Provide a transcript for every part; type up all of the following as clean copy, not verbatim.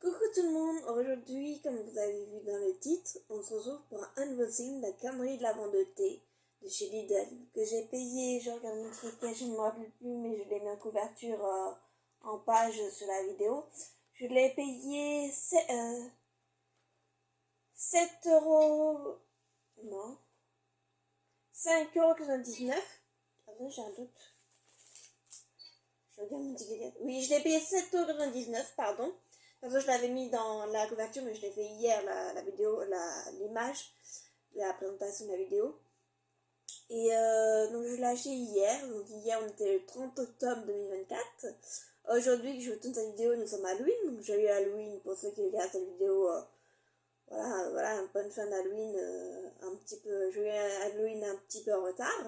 Coucou tout le monde, aujourd'hui, comme vous avez vu dans le titre, on se retrouve pour un unboxing d'un calendrier de l'Avent de thé de chez Lidl que j'ai payé, je regarde mon truc, je ne me rappelle plus, mais je l'ai mis en couverture en page sur la vidéo. Je l'ai payé 7 euros, non, 5,99 €. Attends, j'ai un doute. Je regarde mon ticket. Oui, je l'ai payé 7,99 €, pardon. De toute façon, je l'avais mis dans la couverture, mais je l'ai fait hier, la vidéo, l'image de la présentation de la vidéo. Et donc, je l'ai acheté hier. Donc, hier, on était le 30 octobre 2024. Aujourd'hui, que je vous tourne cette vidéo, nous sommes à Halloween. Donc, j'ai eu Halloween pour ceux qui regardent cette vidéo. Voilà, une bonne fin d'Halloween. Un petit peu, j'ai eu Halloween un petit peu en retard.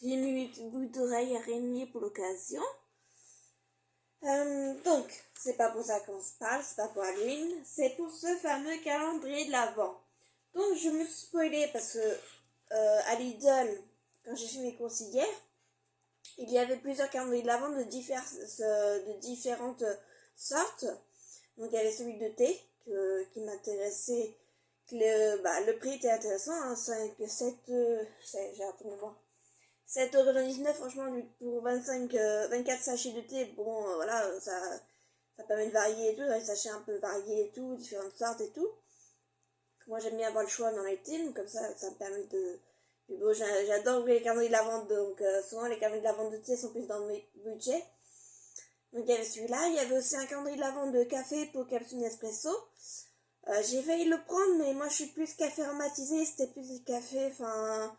J'ai mis une boucle d'oreille araignée pour l'occasion. Donc, c'est pas pour ça qu'on se parle, c'est pas pour Halloween, c'est pour ce fameux calendrier de l'Avent. Donc, je me suis spoilée parce que à Lidl, quand j'ai fait mes courses hier, il y avait plusieurs calendriers de l'Avent de différentes sortes. Donc, il y avait celui de thé qui m'intéressait. Le prix était intéressant, hein, j'ai un peu de mémoire. 7,99 €, franchement, pour 24 sachets de thé, bon, voilà, ça permet de varier et tout, des sachets un peu variés et tout, différentes sortes et tout. Moi, j'aime bien avoir le choix dans les thés, donc comme ça me permet de... Bon, j'adore les calendriers de la vente, donc souvent les calendriers de la vente de thé sont plus dans mes budgets. Donc il y avait celui-là, il y avait aussi un calendrier de la vente de café pour capsule Nespresso. J'ai failli le prendre, mais moi je suis plus café aromatisé, c'était plus du café, enfin...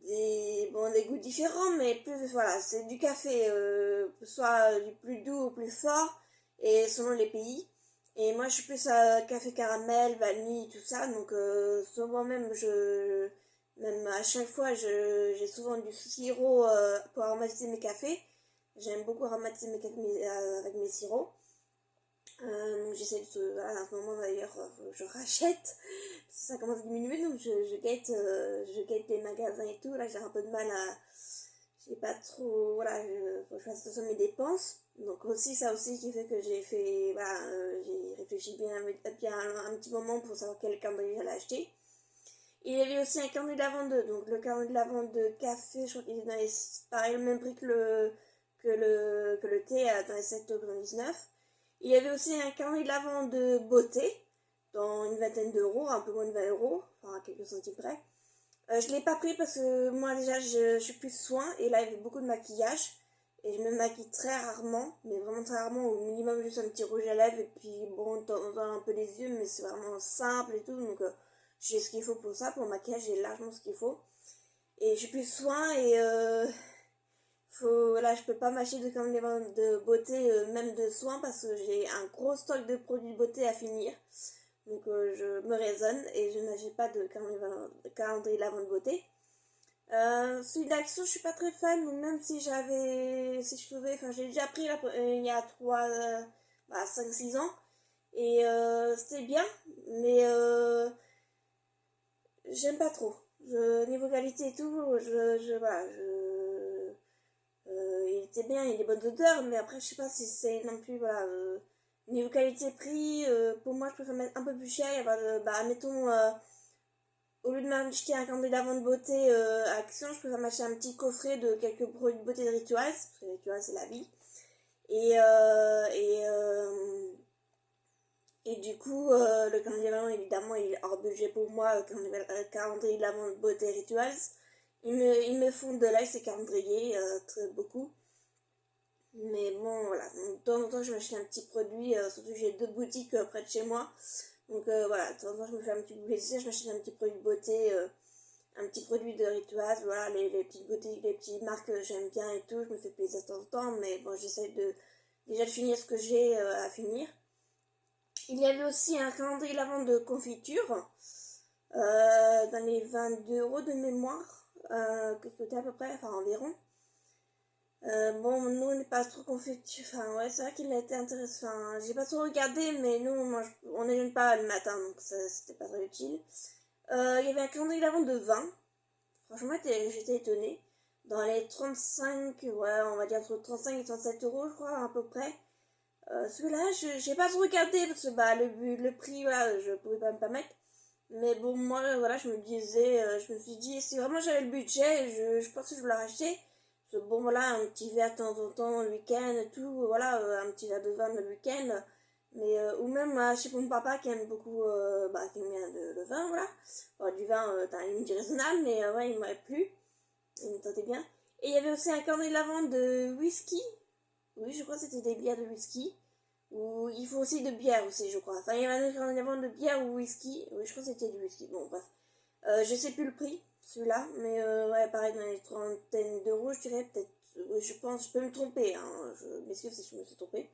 des goûts différents, mais plus, voilà, c'est du café, soit du plus doux ou plus fort, et selon les pays. Et moi, je suis plus à café caramel, vanille, tout ça, donc souvent même à chaque fois, j'ai souvent du sirop pour aromatiser mes cafés. J'aime beaucoup aromatiser mes cafés avec mes sirops. Donc j'essaie de... Voilà, en ce moment d'ailleurs, je rachète. Ça commence à diminuer, donc je guette les magasins et tout. Là, j'ai un peu de mal à... J'ai pas trop... Voilà, faut que je fasse attention à mes dépenses. Donc aussi, ça aussi qui fait que j'ai fait... Voilà, j'ai réfléchi bien un petit moment pour savoir quel calendrier j'allais acheter. Il y avait aussi un calendrier de la vente donc le calendrier de la vente de café, je crois qu'il est dans les... pareil, le même prix que le thé, dans les 7,99 €. Il y avait aussi un calendrier de la vente de beauté, dans une vingtaine d'euros, un peu moins de 20 €, enfin quelques centimes près. Je ne l'ai pas pris parce que moi déjà je suis plus soin et là il y avait beaucoup de maquillage et je me maquille très rarement, mais vraiment très rarement, au minimum juste un petit rouge à lèvres et puis bon, de temps en temps un peu les yeux, mais c'est vraiment simple et tout, donc j'ai ce qu'il faut pour ça, pour le maquillage j'ai largement ce qu'il faut. Et je suis plus soin et là, je peux pas m'acheter de calendrier de beauté, même de soins, parce que j'ai un gros stock de produits de beauté à finir. Donc je me raisonne et je n'achète pas de calendrier de la vente de beauté. Celui d'Action, je suis pas très fan, donc même si si je pouvais, enfin j'ai déjà pris il y a 5-6 ans, et c'était bien, mais j'aime pas trop. Niveau qualité et tout, voilà, il était bien, il a des bonnes odeurs, mais après, je sais pas si c'est non plus, voilà, niveau qualité-prix, pour moi, je préfère mettre un peu plus cher et avoir, mettons, au lieu de m'acheter un calendrier d'avant de beauté Action, je préfère m'acheter un petit coffret de quelques produits de beauté de Rituals, parce que Rituals, c'est la vie. Et, euh, et, euh, et du coup, le calendrier d'avant, évidemment, il est hors budget pour moi, le calendrier d'avant de beauté Rituals. Ils me font de l'œil ces calendriers, très beaucoup. Mais bon, voilà. Donc, de temps en temps, je m'achète un petit produit, surtout que j'ai deux boutiques près de chez moi. Donc voilà, de temps en temps, je me fais un petit plaisir, je m'achète un petit produit de beauté, un petit produit de Rituals, voilà, les petites boutiques, les petites marques que j'aime bien et tout, je me fais plaisir de temps en temps, mais bon, j'essaie déjà de finir ce que j'ai à finir. Il y avait aussi un calendrier l'avant de confiture, dans les 22 € de mémoire, quelque à peu près, enfin environ. Bon, nous on n'est pas trop confiture, enfin ouais, c'est vrai qu'il a été intéressant, enfin, j'ai pas trop regardé, mais nous on déjeune pas le matin, donc c'était pas très utile. Il y avait un calendrier d'avant de 20, franchement j'étais étonnée, dans les 35, ouais, on va dire entre 35 et 37 € je crois à peu près. Celui-là, j'ai pas trop regardé parce que bah, le prix, voilà, je pouvais pas me permettre. Mais bon, moi, voilà, je me disais, je me suis dit, si vraiment j'avais le budget, je pense que je voulais racheter. Parce que bon, voilà, un petit verre de temps en temps, le week-end, et tout, voilà, un petit verre de vin le week-end. Mais, ou même chez mon papa qui aime beaucoup, bah, qui aime bien le vin, voilà. Bon, du vin, t'as une limite raisonnable, mais ouais, il m'aurait plu. Il me tentait bien. Et il y avait aussi un carnet de lavande de whisky. Oui, je crois que c'était des bières de whisky. Ou il faut aussi de bière aussi, je crois. Enfin, il y avait un carnet de bière ou whisky. Oui, je crois que c'était du whisky. Bon, bref. Je sais plus le prix, celui-là. Mais ouais, pareil, dans les trentaines d'euros, je dirais peut-être. Oui, je pense, je peux me tromper. Hein. Je m'excuse si je me suis trompée.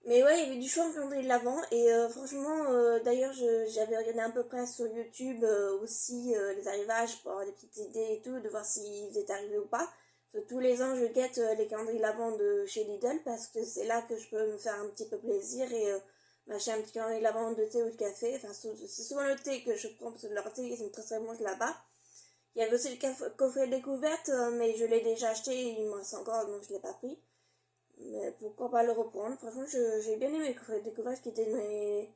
Mais ouais, il y avait du choix en calendrier de l'Avent. Et franchement, d'ailleurs, j'avais regardé à peu près sur YouTube aussi les arrivages pour avoir des petites idées et tout, de voir s'ils étaient arrivés ou pas. Parce que tous les ans, je guette les calendriers de l'Avent de chez Lidl parce que c'est là que je peux me faire un petit peu plaisir et m'acheter un petit calendrier de l'Avent de thé ou de café. Enfin, c'est souvent le thé que je prends parce que leur thé, ils sont très très bons là-bas. Il y avait aussi le coffret découverte, mais je l'ai déjà acheté et il m'en reste encore, donc je ne l'ai pas pris. Mais pourquoi pas le reprendre? Franchement, j'ai bien aimé le coffret découverte qui était dans les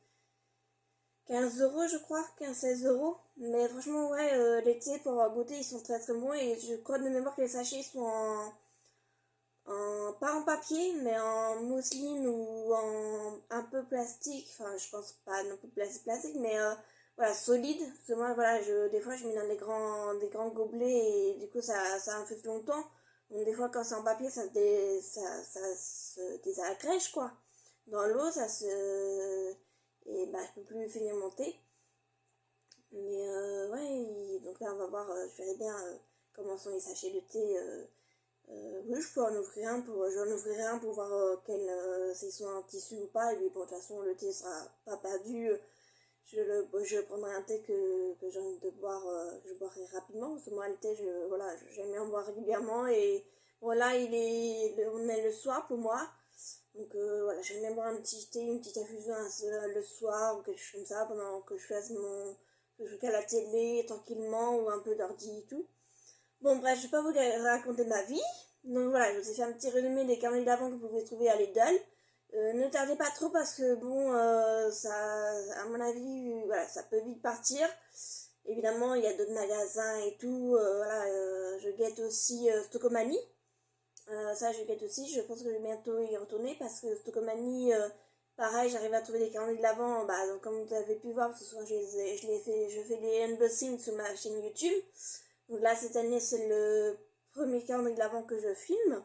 15 euros, je crois, 15-16 euros. Mais franchement, ouais, l'été, pour avoir goûté, ils sont très très bons. Et je crois de mémoire que les sachets sont pas en papier, mais en mousseline ou en un peu plastique. Enfin, je pense pas non plus plastique, mais voilà, solide. Parce que moi, voilà, des fois, je mets dans des grands gobelets et du coup, ça infuse longtemps. Donc, des fois, quand c'est en papier, ça se désagrège, quoi. Dans l'eau, ça se. Et bah, je peux plus finir mon thé. Mais ouais, donc là, on va voir, je verrai bien comment sont les sachets de thé. Oui, je peux en ouvrir un j'en ouvrirai un pour voir s'ils sont en tissu ou pas. Et puis, bon, de toute façon, le thé sera pas perdu. Je prendrai un thé que j'ai envie de boire, que je boirai rapidement. Parce que moi, le thé, voilà, j'aime bien en boire régulièrement. Et voilà, on est le soir pour moi. Donc voilà, j'aime bien boire un petit thé, une petite infusion le soir ou quelque chose comme ça pendant que je fasse que je regarde la télé tranquillement ou un peu d'ordi et tout. Bon, bref, je vais pas vous raconter ma vie. Donc voilà, je vous ai fait un petit résumé des carnets d'avant que vous pouvez trouver à Lidl. Ne tardez pas trop parce que bon, ça, à mon avis, voilà, ça peut vite partir. Évidemment, il y a d'autres magasins et tout. Voilà, je guette aussi Stockomanie. Ça, je guette aussi. Je pense que je vais bientôt y retourner parce que Stockomanie, pareil, j'arrive à trouver des carnets de l'avant. Bah, donc, comme vous avez pu voir, parce que souvent je fais des unboxings sur ma chaîne YouTube. Donc là, cette année, c'est le premier carnet de l'avant que je filme.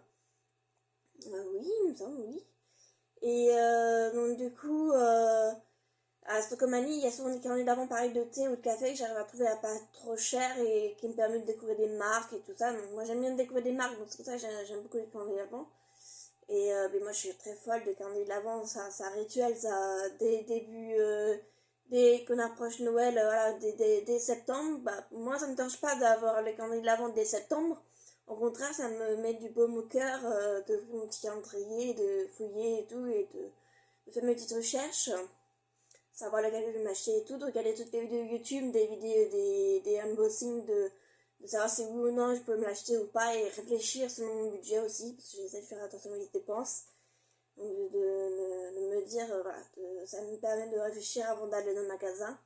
Oui, il me semble, oui. Et donc, du coup, à Stockomanie, il y a souvent des carnets d'avant pareil de thé ou de café que j'arrive à trouver à pas trop cher et qui me permettent de découvrir des marques et tout ça. Donc moi j'aime bien découvrir des marques, donc c'est pour ça que j'aime beaucoup les carnets d'avant. Et mais moi je suis très folle de carnets d'avant, ça rituel, ça dès début, dès qu'on approche Noël, voilà, dès septembre, bah moi ça me dérange pas d'avoir les carnets de l'avant dès septembre. Au contraire, ça me met du baume au cœur de mon petit calendrier, de fouiller et tout, et de faire mes petites recherches, savoir lequel je vais m'acheter et tout, de regarder toutes les vidéos YouTube, des vidéos, des unboxings, de savoir si oui ou non je peux me l'acheter ou pas et réfléchir selon mon budget aussi, parce que j'essaie de faire attention aux dépenses. Donc de me dire, voilà, ça me permet de réfléchir avant d'aller dans le magasin.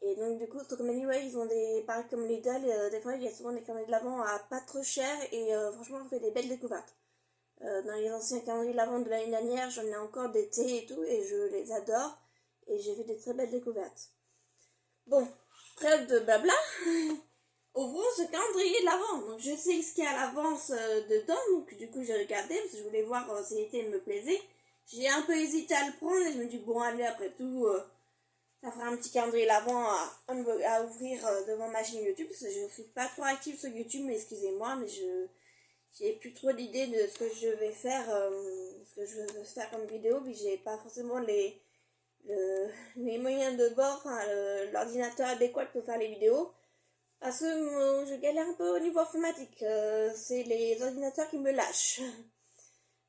Et donc du coup, Stockmanny, ouais, ils ont des, pareil comme Lidl, des fois il y a souvent des calendriers de l'avant à pas trop cher et franchement on fait des belles découvertes. Dans les anciens calendriers de l'avant de l'année dernière, j'en ai encore d'été et tout et je les adore et j'ai fait des très belles découvertes. Bon, trêve de blabla, ouvrons ce calendrier de l'avant. Donc je sais ce qu'il y a à l'avance dedans, donc du coup j'ai regardé parce que je voulais voir si l'été me plaisait. J'ai un peu hésité à le prendre et je me dis bon allez après tout, ça fera un petit calendrier l'avant à ouvrir devant ma chaîne YouTube parce que je ne suis pas trop active sur YouTube, mais excusez-moi, mais j'ai plus trop d'idées de ce que je vais faire, ce que je veux faire comme vidéo, puis j'ai pas forcément les moyens de bord, enfin, l'ordinateur adéquat pour faire les vidéos. Parce que je galère un peu au niveau informatique. C'est les ordinateurs qui me lâchent.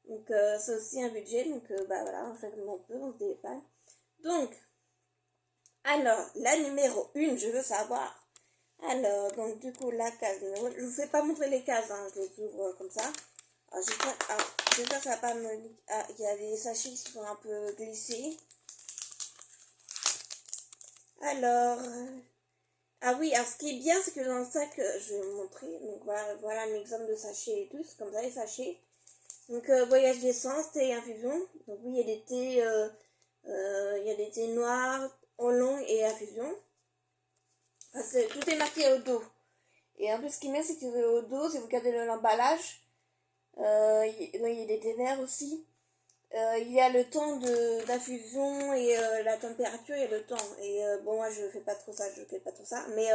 Donc c'est aussi un budget. Donc bah voilà, on fait comme on peut, on se dépanne. Donc, alors, la numéro 1, je veux savoir. Alors, donc du coup, la case numéro 1. Je vous fais pas montrer les cases, hein, je les ouvre comme ça. Alors, j'espère que ça va pas me... Ah, il y a des sachets qui sont un peu glissés. Alors... Ah oui, alors ce qui est bien, c'est que dans le sac, je vais vous montrer. Donc voilà un exemple de sachet et tout. C'est comme ça les sachets. Donc voyage d'essence, thé et infusion. Donc oui, il y a des thés, il y a des thés noirs, oolong et infusion. Enfin, tout est marqué au dos. Et en plus, ce qui est bien, c'est que au dos, si vous regardez l'emballage, il y a des thés verts aussi. Il y a le temps d'infusion et la température et le temps. Et bon, moi je fais pas trop ça, Mais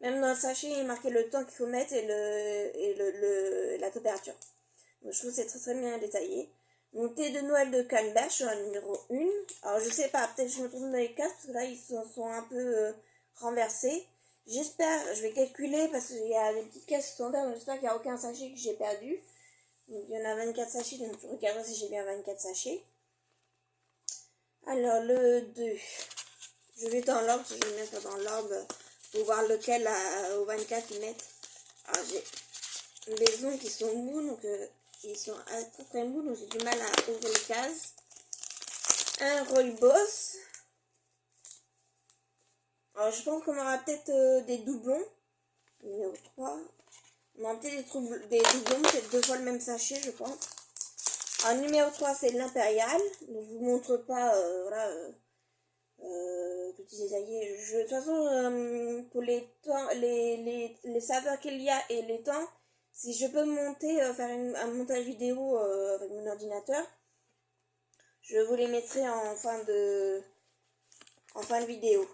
même dans le sachet, il est marqué le temps qu'il faut mettre et la température. Donc je trouve que c'est très très bien détaillé. Mon thé de Noël de Canberra, je suis en numéro 1. Alors je sais pas, peut-être que je me trompe dans les cases parce que là ils sont un peu renversés. J'espère, je vais calculer parce qu'il y a des petites cases qui sont vertes, donc j'espère qu'il n'y a aucun sachet que j'ai perdu. Donc, il y en a 24 sachets, donc je regarderai si j'ai bien 24 sachets. Alors, le 2. Je vais dans l'ordre, je vais mettre dans l'ordre pour voir lequel au 24 ils mettent. Alors, j'ai les ongles qui sont mous, donc ils sont très très mous, donc j'ai du mal à ouvrir les cases. Un rooibos. Alors, je pense qu'on aura peut-être des doublons. Numéro 3. On aura peut-être des doublons, peut-être 2 fois le même sachet, je pense. Alors, numéro 3, c'est l'impérial. Donc, je vous montre pas, voilà, tout détaillé. De toute façon, pour les temps, les saveurs qu'il y a et les temps, si je peux monter, faire un montage vidéo avec mon ordinateur, je vous les mettrai en fin de vidéo.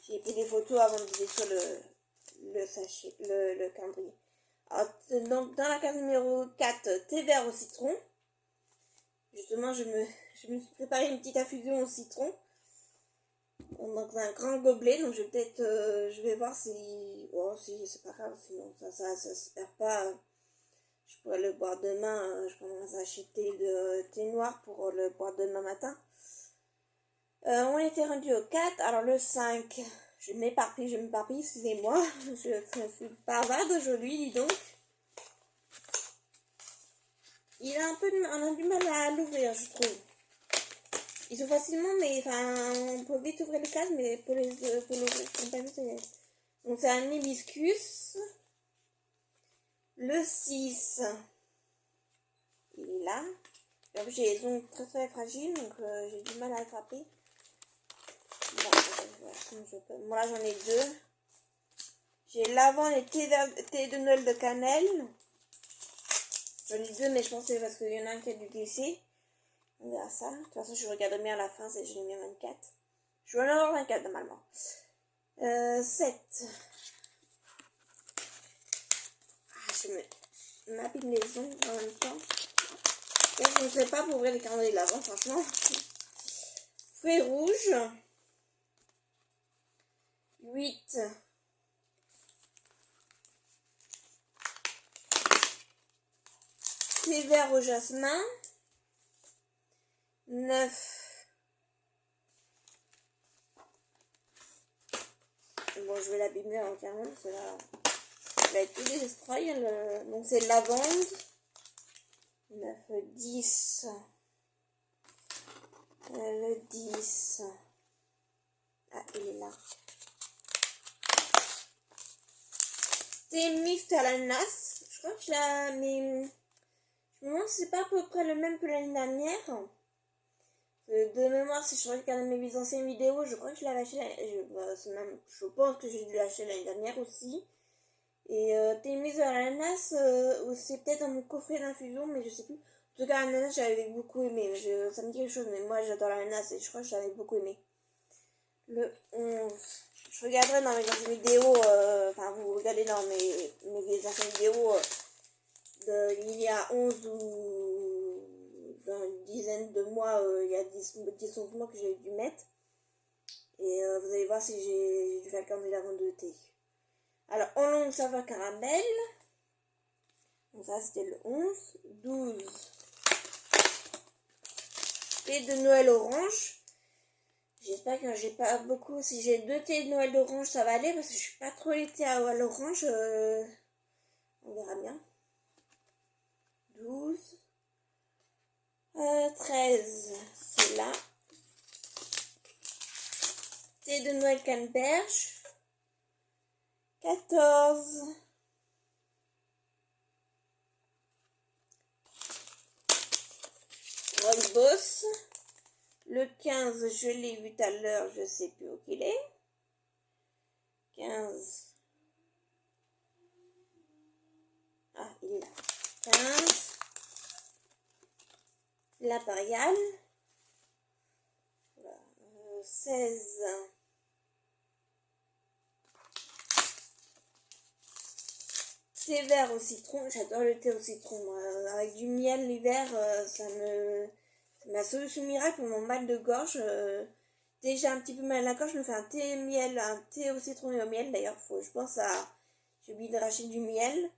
J'ai pris des photos avant de détruire le sachet, le calendrier. Alors, donc, dans la case numéro 4, thé vert au citron. Justement, je me suis préparé une petite infusion au citron. Dans un grand gobelet, donc je vais voir si... Oh, si, c'est pas grave, sinon ça se perd pas. Je pourrais le boire demain. Je commence à acheter de thé noir pour le boire demain matin. On était rendu au 4, alors le 5, je m'éparpille, excusez-moi. Je suis bavarde aujourd'hui, dis donc. On a du mal à l'ouvrir, je trouve. Ils sont facilement, mais enfin, on peut vite ouvrir les cases, mais pour l'ouvrir, c'est pas vite. Donc c'est un hibiscus. Le 6, il est là. En plus, j'ai les ongles très très fragiles, donc j'ai du mal à attraper. Bon, là j'en ai 2. J'ai lavande et thé de Noël de cannelle. J'en ai 2, mais je pense que c'est parce qu'il y en a un qui a dû glisser. On verra ça. De toute façon, je regarde bien à la fin, je l'ai mis à 24. Je vais en avoir 24 normalement. 7. Ah, je m'abîme les ongles en même temps. Et je ne sais pas pour ouvrir les calendriers de l'avant, franchement. Fruits rouges. 8. Thé vert au jasmin. 9. Bon, je vais l'abîmer en carrément, parce que là, il va être tout destroy. Donc, c'est lavande. 9, 10. Le 10. Ah, il est là. Thé mixte à l'ananas. Je crois que je l'ai... Mais... Je me demande si c'est pas à peu près le même que l'année dernière. De mémoire, si je regarde mes anciennes vidéos, je crois que je l'avais acheté. Je pense que j'ai dû l'acheter l'année dernière aussi. Et thé mixte à l'ananas, c'est peut-être dans mon coffret d'infusion, mais je sais plus. En tout cas, l'ananas, j'avais beaucoup aimé. Ça me dit quelque chose, mais moi, j'adore l'ananas et je crois que j'avais beaucoup aimé. Le 11. Je regarderai dans mes anciennes vidéos, enfin, vous regardez dans mes anciennes vidéos il y a 11 ou dans une dizaine de mois, il y a 10-11 mois que j'ai dû mettre. Et vous allez voir si j'ai dû faire le calendrier d'avant de thé. Alors, en longue saveur caramel. Donc ça, c'était le 11. 12. Thé de Noël orange. J'espère que j'ai pas beaucoup. Si j'ai 2 thés de Noël d'orange, ça va aller parce que je suis pas trop les thés à l'orange. On verra bien. 12, 13, c'est là. Thé de Noël canneberge, 14, rooibos, le 15, je l'ai vu tout à l'heure, je sais plus où il est, 15, ah, il est là, 15, l'impérial, 16, thé vert au citron, j'adore le thé au citron, avec du miel l'hiver, c'est ma solution miracle pour mon mal de gorge. Dès que j'ai un petit peu mal à la gorge, je me fais un thé au citron et au miel. D'ailleurs, j'ai oublié de racheter du miel.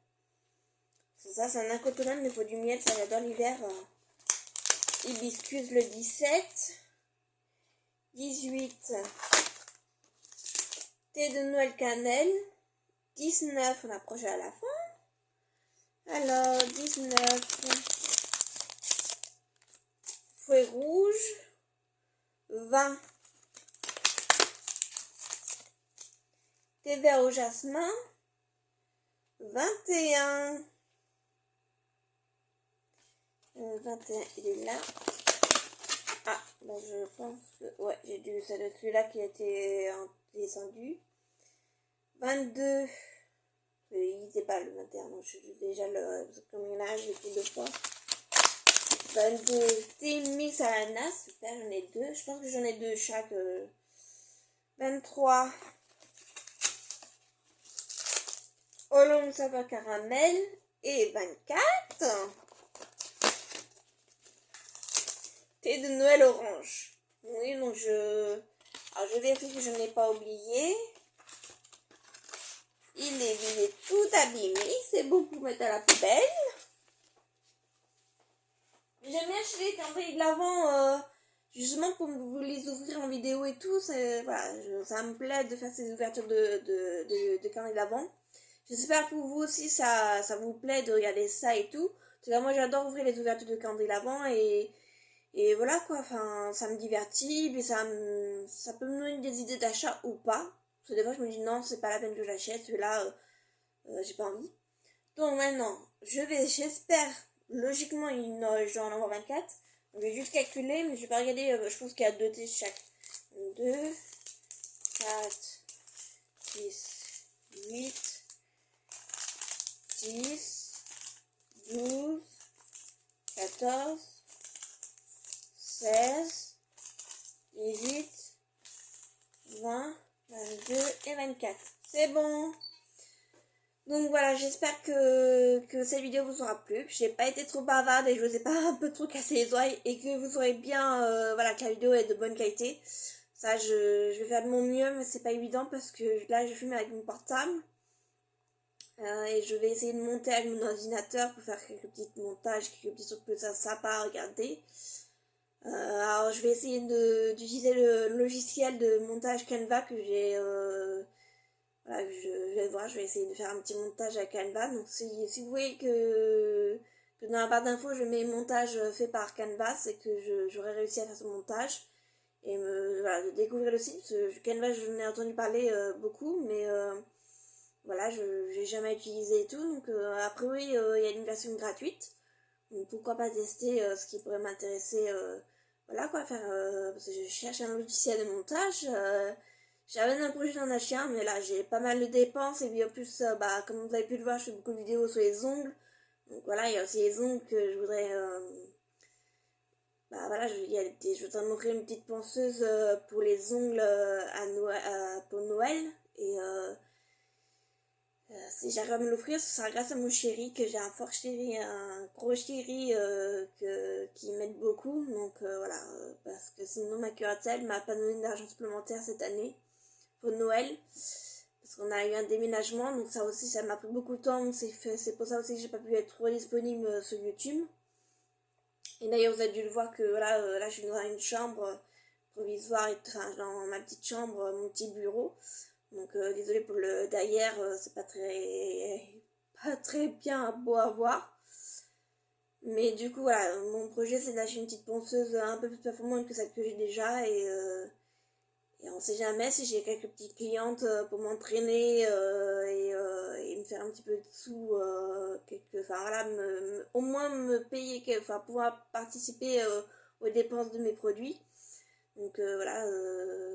C'est un incontournable, mais il faut du miel, ça j'adore l'hiver. Hibiscus le 17, 18, thé de Noël cannelle, 19, on approche à la fin. Alors, 19, fouet rouge, 20, thé vert au jasmin, 21, 21, il est là. Ah, ben je pense que, ouais, j'ai dû, ça doit être celui-là qui a été descendu. 22, il n'était pas le 21, non, je suis déjà le, parce que comme il y en a un, j'ai fait 2 fois. 22, thé mix à l'ananas, super, j'en ai 2, je pense que j'en ai 2 chaque. 23, Hollande saveur caramel, et 24, thé de Noël orange. Oui, donc alors je vérifie que je n'ai pas oublié. Il est vidé tout abîmé, c'est bon pour mettre à la poubelle. J'aime bien acheter les calendriers de l'Avent, justement pour vous les ouvrir en vidéo et tout. Voilà, ça me plaît de faire ces ouvertures de calendriers de l'Avent. J'espère que vous aussi ça vous plaît de regarder ça et tout. En tout cas, moi j'adore ouvrir les ouvertures de calendrier de l'Avent et voilà quoi, enfin ça me divertit, mais ça peut me donner des idées d'achat ou pas. Parce que des fois je me dis non, c'est pas la peine que j'achète, celui-là j'ai pas envie. Donc maintenant, j'espère, logiquement je dois en avoir 24. Donc je vais juste calculer, mais je vais pas regarder, je pense qu'il y a 2 thés chaque. 2, 4, 6, 8, 10, 12, 14, 16, 18, 20, 22 et 24. C'est bon. Donc voilà, j'espère que cette vidéo vous aura plu. J'ai pas été trop bavarde et je vous ai pas un peu trop cassé les oreilles et que vous aurez bien, voilà, que la vidéo est de bonne qualité. Ça, je vais faire de mon mieux, mais c'est pas évident parce que là, je filme avec mon portable. Et je vais essayer de monter avec mon ordinateur pour faire quelques petits montages, quelques petits trucs plus sympas à regarder. Alors je vais essayer d'utiliser le logiciel de montage Canva que j'ai, voilà, je vais voir, je vais essayer de faire un petit montage à Canva. Donc si vous voyez que dans la barre d'infos je mets montage fait par Canva, c'est que j'aurais réussi à faire ce montage et voilà, de découvrir le site. Parce que Canva, j'en ai entendu parler beaucoup, mais voilà, je n'ai jamais utilisé et tout. Donc a priori il y a une version gratuite. Donc pourquoi pas tester ce qui pourrait m'intéresser. Voilà quoi, faire, parce que je cherche un logiciel de montage. J'avais un projet d'en acheter un, mais là j'ai pas mal de dépenses. Et puis en plus, bah, comme vous avez pu le voir, je fais beaucoup de vidéos sur les ongles. Donc voilà, il y a aussi les ongles que je voudrais. Bah voilà, je voudrais m'offrir une petite ponceuse pour les ongles pour Noël. Et si j'arrive à me l'offrir, ce sera grâce à mon chéri, que j'ai un fort chéri, un gros chéri qui m'aide beaucoup. Donc voilà, parce que sinon ma curatelle m'a pas donné d'argent supplémentaire cette année pour Noël. Parce qu'on a eu un déménagement, donc ça aussi, ça m'a pris beaucoup de temps. Donc c'est pour ça aussi que j'ai pas pu être trop disponible sur YouTube. Et d'ailleurs, vous avez dû le voir que voilà, là je suis dans une chambre provisoire, enfin dans ma petite chambre, mon petit bureau. Donc désolé pour le derrière, c'est pas très bien beau à voir. Mais du coup, voilà, mon projet c'est d'acheter une petite ponceuse un peu plus performante que celle que j'ai déjà et on sait jamais si j'ai quelques petites clientes pour m'entraîner et me faire un petit peu de sous, enfin voilà, au moins me payer, enfin pouvoir participer aux dépenses de mes produits. Donc voilà,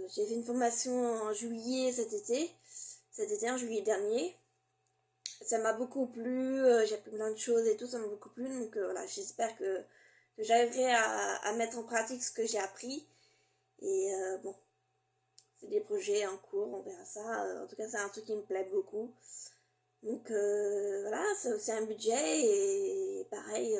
j'ai fait une formation en juillet en juillet dernier. Ça m'a beaucoup plu, j'ai appris plein de choses et tout, ça m'a beaucoup plu. Donc voilà, j'espère que j'arriverai à mettre en pratique ce que j'ai appris. Et bon, c'est des projets en cours, on verra ça. En tout cas, c'est un truc qui me plaît beaucoup. Donc voilà, c'est aussi un budget et pareil,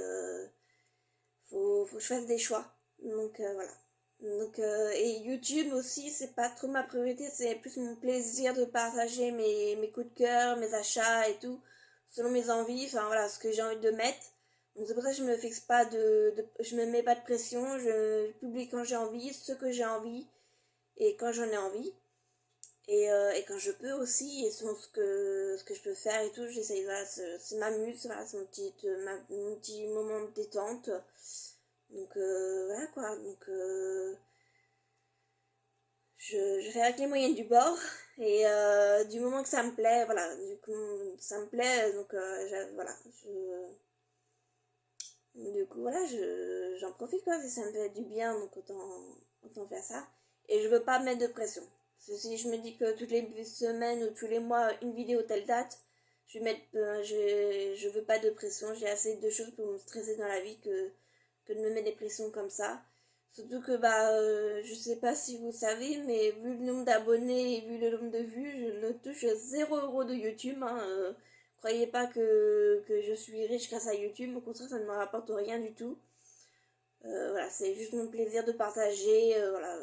faut que je fasse des choix. Donc voilà. Donc, et YouTube aussi, c'est pas trop ma priorité, c'est plus mon plaisir de partager mes coups de cœur, mes achats et tout, selon mes envies, enfin voilà, ce que j'ai envie de mettre. Donc c'est pour ça que je me fixe pas je me mets pas de pression, je publie quand j'ai envie, ce que j'ai envie et quand j'en ai envie. Et quand je peux aussi, et selon ce que je peux faire et tout, j'essaye, voilà, c'est ma muse, voilà, c'est mon petit moment de détente. Donc voilà quoi, donc je fais avec les moyens du bord et du moment que ça me plaît, voilà, du coup ça me plaît, donc voilà, du coup voilà, j'en profite quoi, si ça me fait du bien, donc autant faire ça. Et je veux pas mettre de pression. Parce que si je me dis que toutes les semaines ou tous les mois, une vidéo telle date, je veux pas de pression, j'ai assez de choses pour me stresser dans la vie que de me mettre des pressions comme ça. Surtout que je sais pas si vous savez, mais vu le nombre d'abonnés et vu le nombre de vues, je ne touche 0 € de YouTube. Hein, croyez pas que je suis riche grâce à YouTube, au contraire ça ne me rapporte rien du tout. Voilà, c'est juste mon plaisir de partager, voilà,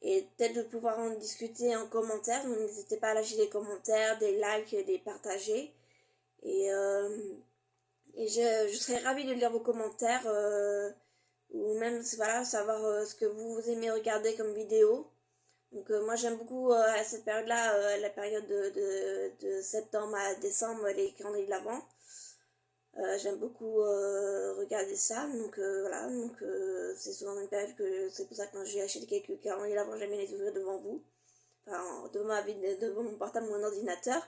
et peut-être de pouvoir en discuter en commentaire. Donc n'hésitez pas à lâcher des commentaires, des likes, des partager. Et, je serais ravie de lire vos commentaires ou même voilà, savoir ce que vous aimez regarder comme vidéo. Donc moi j'aime beaucoup à cette période-là, la période de septembre à décembre, les calendriers de l'Avent. J'aime beaucoup regarder ça, donc voilà, donc c'est souvent une période que c'est pour ça que quand j'ai acheté quelques calendriers de l'Avent, j'aime bien les ouvrir devant vous, enfin devant mon portable ou mon ordinateur,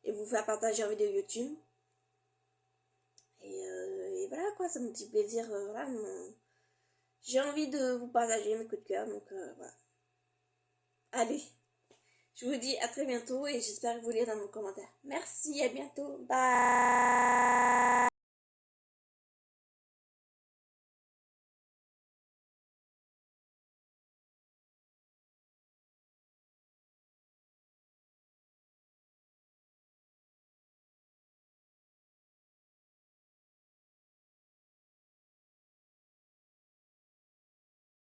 et vous faire partager en vidéo YouTube. Et voilà quoi, c'est mon petit plaisir, voilà, j'ai envie de vous partager mes coups de cœur, donc voilà. Allez, je vous dis à très bientôt et j'espère vous lire dans vos commentaires. Merci, à bientôt. Bye.